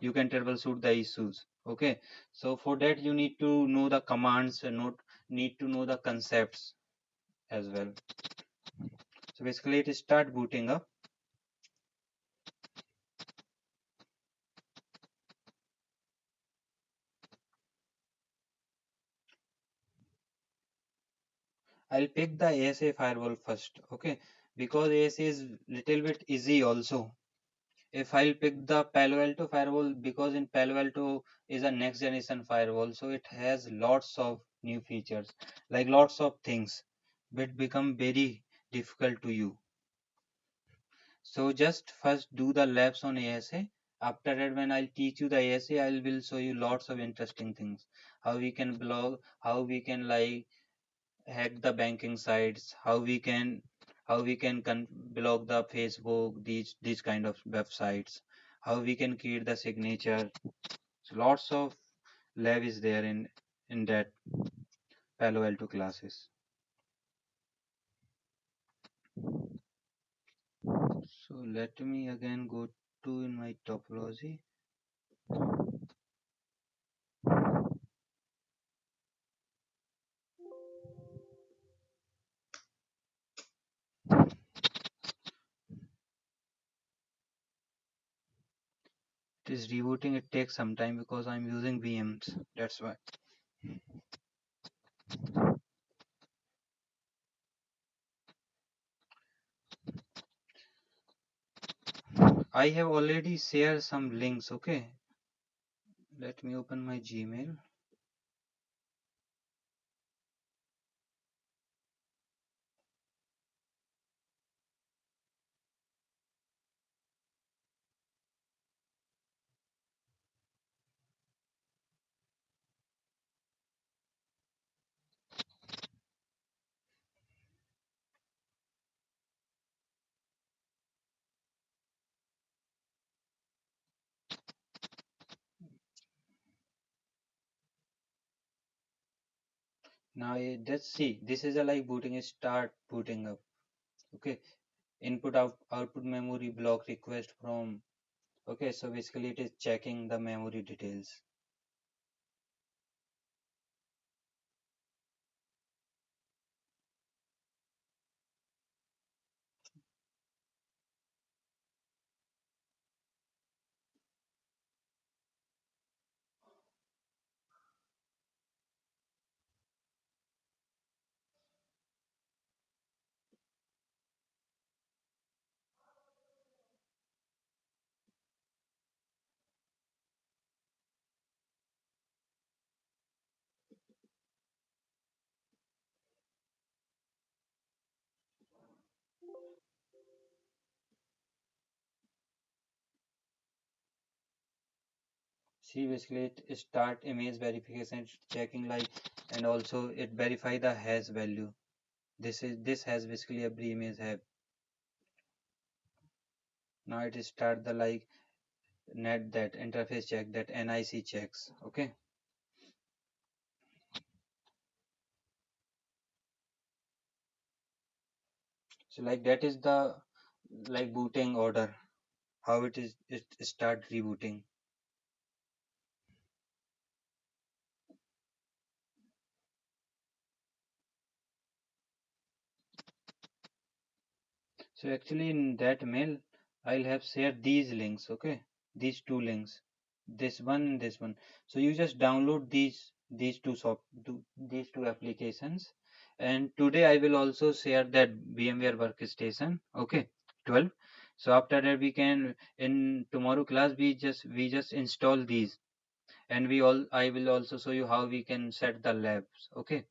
You can troubleshoot the issues. Okay, so for that you need to know the commands and not need to know the concepts as well. So basically it start booting up. I'll pick the ASA firewall first. Okay, because ASA is little bit easy also. If I'll pick the Palo Alto firewall, because in Palo Alto is a next generation firewall, so it has lots of new features, like lots of things which become very difficult to you. So just first do the labs on ASA. After that, when I'll teach you the ASA, I will show you lots of interesting things. How we can blog, how we can like hack the banking sites, how we can block the Facebook, these kind of websites, how we can create the signature. So lots of lab is there in that Palo Alto classes. So let me again go to in my topology. It is rebooting. It takes some time because I'm using VMs. That's why. I have already shared some links. Okay. Let me open my Gmail. Now let's see. This is a like booting is start booting up. Okay, input output memory block request from. Okay, so basically it is checking the memory details. See, basically it start image verification, it's checking like, and also it verify the hash value. This has basically every image have. Now it is start the like net that interface check that NIC checks. Okay, so like that is the like booting order. How it start rebooting. So actually in that mail, I'll have shared these links, okay? These two links, this one and this one. So you just download these two applications. And today I will also share that VMware workstation, okay? 12. So after that we can in tomorrow class we just install these, and we all I will also show you how we can set the labs, okay?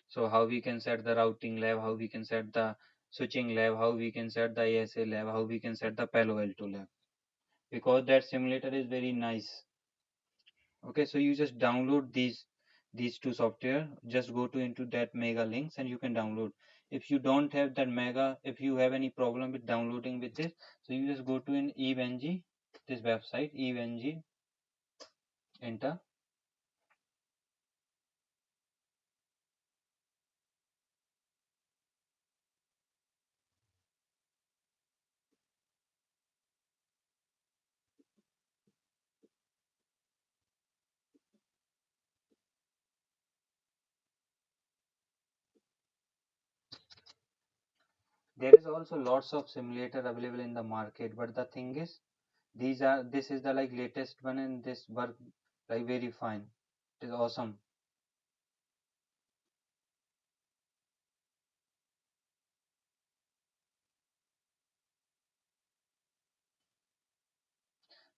So how we can set the routing lab, how we can set the switching lab, how we can set the ASA lab, how we can set the Palo Alto lab. Because that simulator is very nice. Okay, so you just download these two software. Just go to into that mega links and you can download. If you don't have that mega, if you have any problem with downloading with this, so you just go to in evenG, this website, evenG, enter. There is also lots of simulator available in the market, but the thing is this is the like latest one and this work like very fine. It is awesome.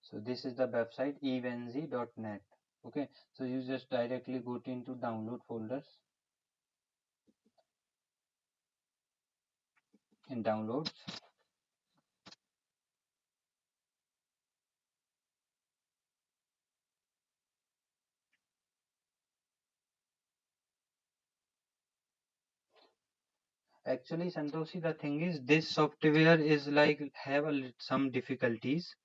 So this is the website evenz.net. Okay, so you just directly go to into download folders. In downloads, actually Santoshi, the thing is this software is like have some difficulties.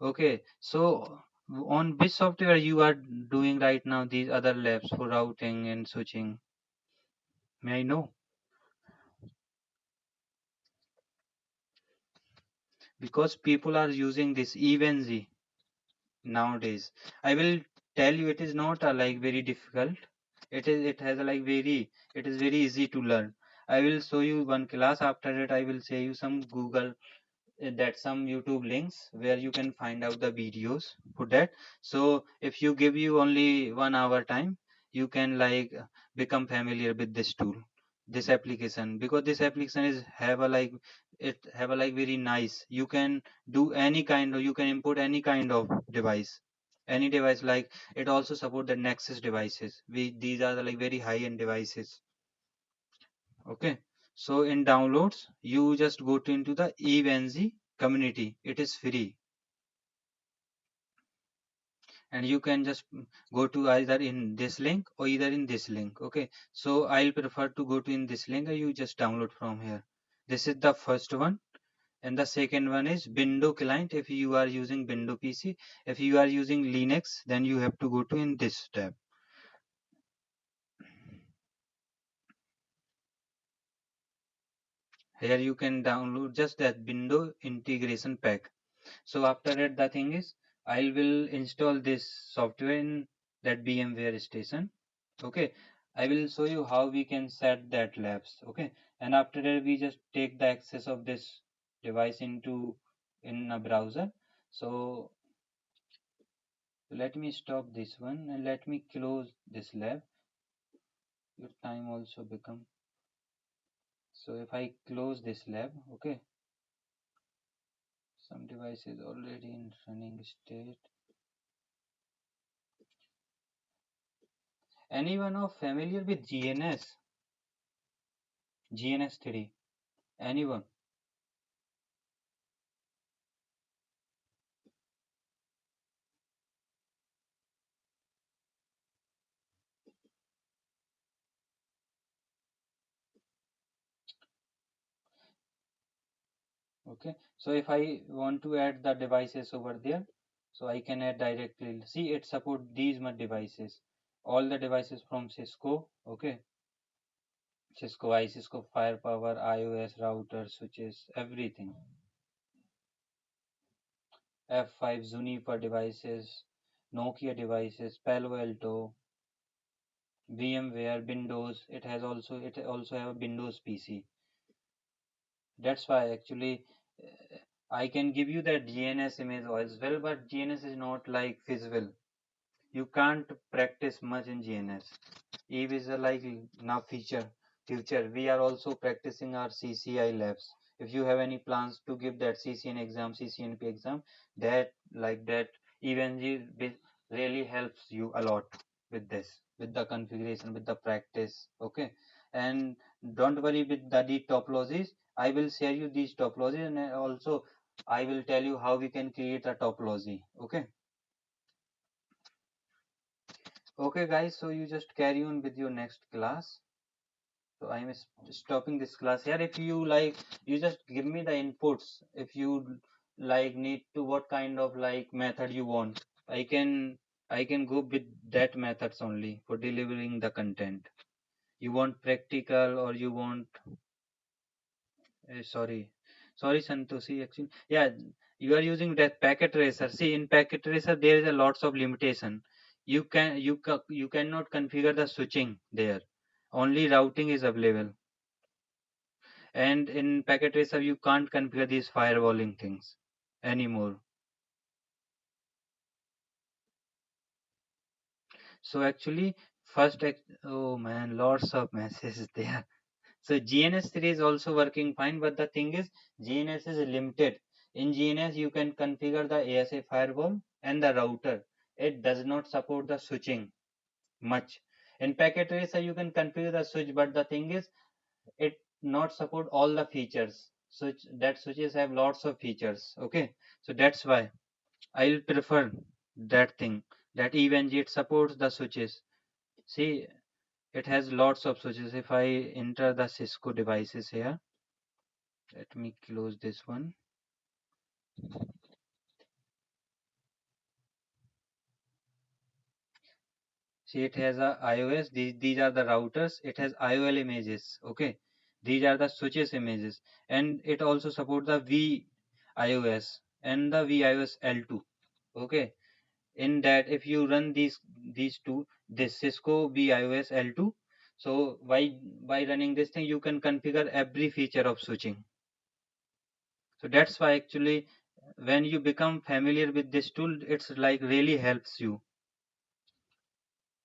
Okay, so on which software you are doing right now these other labs for routing and switching, may I know? Because people are using this evenz nowadays. I will tell you, it is not like very difficult. It has a like very, it is very easy to learn. I will show you one class. After that I will show you some Google, that some YouTube links where you can find out the videos for that. So if you give you only 1 hour time, you can like become familiar with this tool, this application, because this application is have a like, it have a like very nice. You can do any kind of, you can import any kind of device, any device, like it also support the Nexus devices. These are the like very high end devices. Okay, so in downloads, you just go to into the evenz community. It is free, and you can just go to either in this link or either in this link. Okay, so I'll prefer to go to in this link, and you just download from here. This is the first one, and the second one is Windows client. If you are using Windows PC, if you are using Linux, then you have to go to in this tab. Here you can download just that window integration pack. So after that, the thing is, I will install this software in that VMware station. Okay, I will show you how we can set that labs. Okay, and after that, we just take the access of this device into in a browser. So let me stop this one and let me close this lab. Your time also become. So if I close this lab, okay, some device is already in running state. Anyone of familiar with GNS? GNS3? Anyone? Okay. So if I want to add the devices over there, so I can add directly. See, it support these much devices. All the devices from Cisco. Okay. Cisco Firepower, iOS, router, switches, everything. F5 Juniper devices, Nokia devices, Palo Alto, VMware, Windows. It also have a Windows PC. That's why actually I can give you that GNS image as well, but GNS is not like feasible. You can't practice much in GNS. Eve is a like now future. We are also practicing our CCI labs. If you have any plans to give that CCN exam, CCNP exam, that like that EVNG really helps you a lot with this, with the configuration, with the practice. Okay, and don't worry with the topologies. I will share you these topologies and also I will tell you how we can create a topology. Okay. Okay, guys. So you just carry on with your next class. So I am stopping this class here. If you like, you just give me the inputs. If you like need to what kind of like method you want, I can I can go with that methods only for delivering the content. You want practical or you want sorry Santoshi actually yeah you are using that packet tracer. See in packet tracer there is a lots of limitation. You cannot configure the switching there. Only routing is available. And in packet tracer you can't configure these firewalling things anymore. So actually oh man, lots of messages there. So GNS3 is also working fine, but the thing is GNS is limited. In GNS you can configure the ASA firewall and the router. It does not support the switching much. In packet tracer you can configure the switch, but the thing is it not support all the features. Switches have lots of features. Okay, so that's why I'll prefer that thing, that EVNG it supports the switches. See, it has lots of switches. If I enter the Cisco devices here, let me close this one. See, it has a iOS. These are the routers. It has IOL images. Okay, these are the switches images, and it also supports the VIOS and the VIOS L2. Okay, in that if you run these two, this Cisco vios L2, so by running this thing you can configure every feature of switching. So that's why actually when you become familiar with this tool, it's like really helps you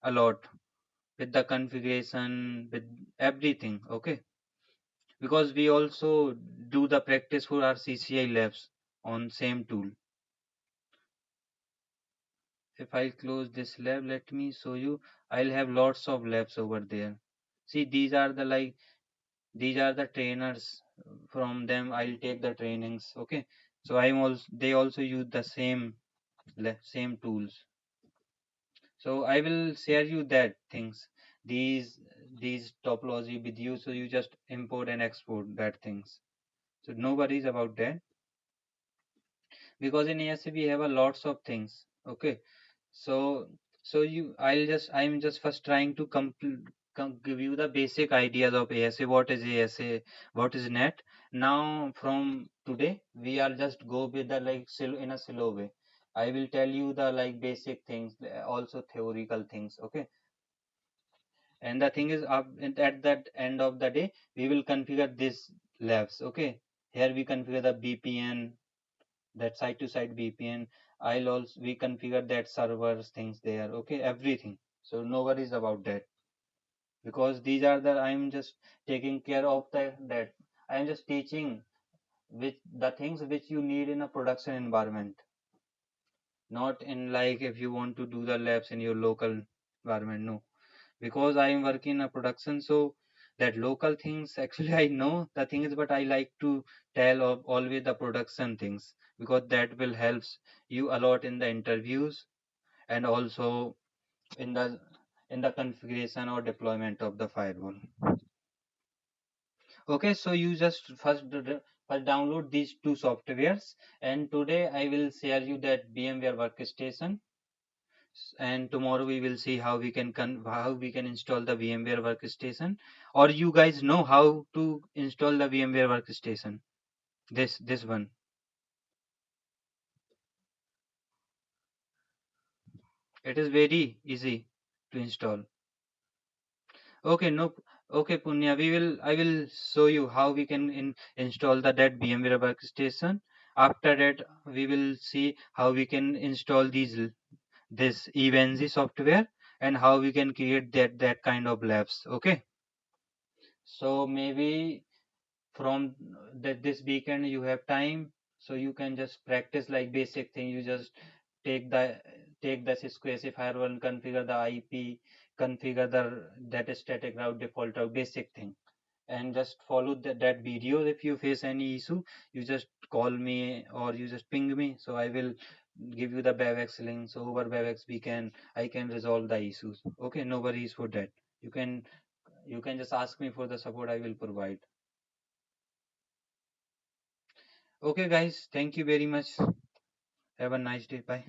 a lot with the configuration, with everything. Okay, because we also do the practice for our CCI labs on same tool. If I close this lab, let me show you. I'll have lots of labs over there. See, these are the trainers. From them I'll take the trainings. Okay, so they also use the same tools. So I will share you that things, these topology with you, so you just import and export that things. So no worries about that, because in ASC we have a lots of things. Okay, so I'm just first trying to give you the basic ideas of ASA, what is ASA, what is net. Now from today we are just go with the like in a slow way. I will tell you the like basic things, also theoretical things, okay. And the thing is, at that end of the day, we will configure this labs, okay. Here we configure the VPN, that site to site VPN. I'll also we configure that servers things there, okay, everything. So no worries about that, because these are the I'm just taking care of that. I'm just teaching which the things which you need in a production environment, not in like if you want to do the labs in your local environment. No, because I am working in a production, so that local things actually I know the things, but I like to tell of always the production things, because that will helps you a lot in the interviews, and also in the configuration or deployment of the firewall. Okay, so you just first download these two softwares, and today I will share you that VMware workstation, and tomorrow we will see how we can how we can install the VMware workstation. Or you guys know how to install the VMware workstation? This one. It is very easy to install. Okay, no. Okay, Punya, I will show you how we can install that VMware workstation. After that, we will see how we can install this Evenzy software, and how we can create that kind of labs. Okay, so maybe from that this weekend you have time, so you can just practice like basic thing. You just take the take the Cisco AC firewall and configure the IP, configure that static route, default route, basic thing, and just follow that video. If you face any issue, you just call me or you just ping me, so I will give you the Bavex link. So over Bavex I can resolve the issues. Okay, no worries for that. You can you can just ask me for the support, I will provide. Okay guys, thank you very much. Have a nice day. Bye.